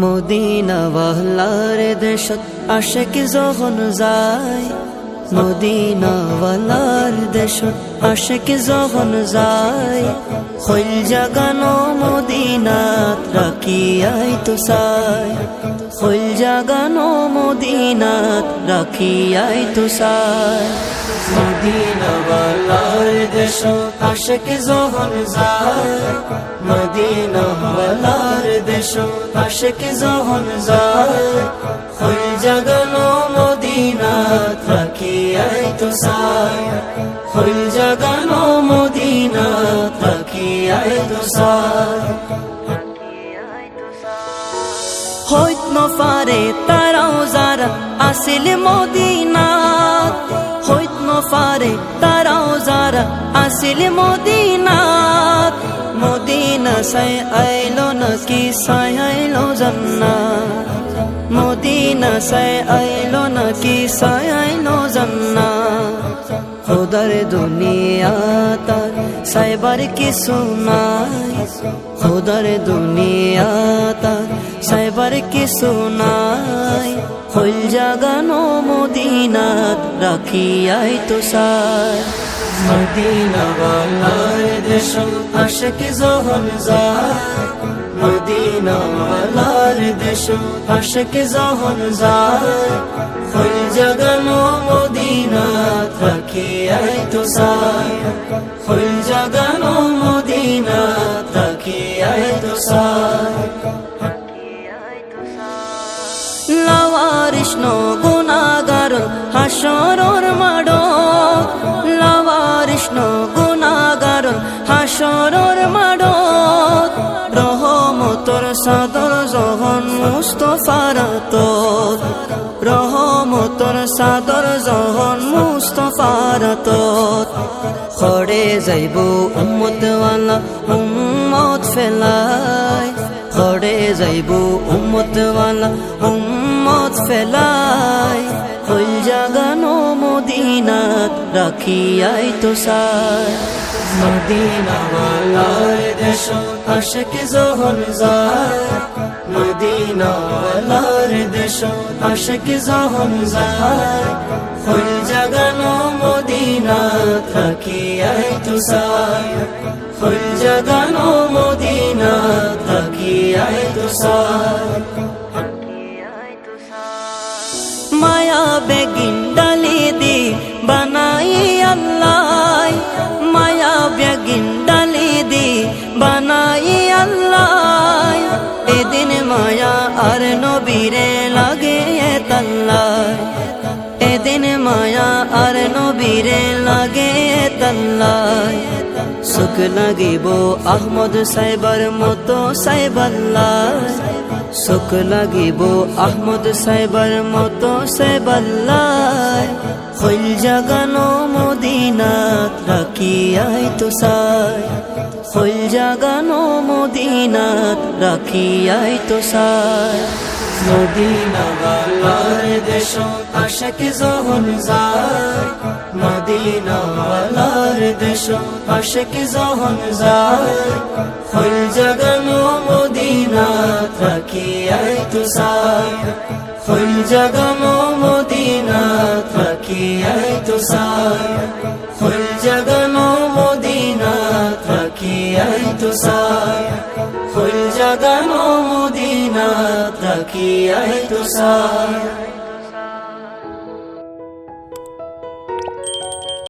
Medina ওয়ালার দেশত আশিক যখন যায়, মদিনা ওয়ালার দেশত আশিক যখন যায়, হইল জাগানো মদিনাত রাখিয়াই তো চাই, হইল জাগানো মদিনাত রাখিয়াই তো চাই। মদিনা ওয়ালার দেশত আশিক যখন যায়, মদিনা ওয়ালার দেশত আশিক যখন যায়, হইল জাগানো মদিনাত রাখিয়াই তো চাই, হইল জাগানো মদিনাত রাখিয়াই তো চাই। হইত নফারে তারাও যারা আসিল মদিনাত, হইত নফারে তারাও যারা আসিল মদিনাত, মদিনা সাই আইলো নাকি সাই আইলো জান্নাত, মদিনা সাই আইলো নাকি সাই আইলো জান্নাত। খোদার দুনিয়া তার সাইবার কিছু নাই, খোদার দুনিয়া তার সাইবার কিছু নাই, হইল জাগানো মদিনাত রাখিয়াই তো চাই। মদিনা ওয়ালার দেশত আশিক যখন যায়, মদিনা ওয়ালার দেশত আশিক যখন যায়, হইল জাগানো মদিনাত রাখিয়াই তো চাই, হইল জাগানো মদিনাত রাখিয়াই তো চাই। লাওয়ারিস নো গুনাহগার হাসরের মাঠত, লাওয়ারিস নো গুনাহগার হাসরের মাঠত, রহমতর চাদর যখন মুস্তাফার হাতত, রহমতর চাদর যখন মুস্তাফার হাতত, খড়ে যাইব উম্মতওয়ালা উম্মত ফেলাই, খড়ে যাইব উম্মতওয়ালা উম্মত ফেলাই, হইল জাগানো মদিনাত রাখিয়াই তো চাই। মদিনা ওয়ালার দেশত আশিক যখন যায়, মদিনা ওয়ালার দেশত আশিক যখন যায়, হইল জাগানো মদিনাত রাখিয়াই তো চাই, হইল জাগানো মদিনাত রাখিয়াই তো চাই। মায়া বেগিন ডালি দি বানাই আল্লাহ, মায়া বেগিন ডালি দি বানাই আল্লাহ, এদিন মায়া আর নবীরে লাগে তাল্লাই, এদিন মায়া আর নবীরে লাগে তাল্লাই, সুখ লাগিব আহমদ সাইবার মতো সাইবাল্লাহ, সুখ লাগিব আহমদ সাইবার মতো সাইবাল্লাহ, হইল জাগানো মদিনাত রাখিয়াই তো চাই, হইল জাগানো মদিনাত রাখিয়াই তো চাই। মদিনা ওয়ালার দেশত আশিক যখন যায়, মদিনা ওয়ালার দেশত আশিক যখন যায়, হইল জাগানো মদিনাত রাখিয়াই তো চাই, হইল জাগানো মদিনাত রাখিয়াই তো চাই, হইল জাগানো মদিনাত রাখিয়াই তো চাই, হইল জাগানো মদিনাত রাখিয়াই তো চাই।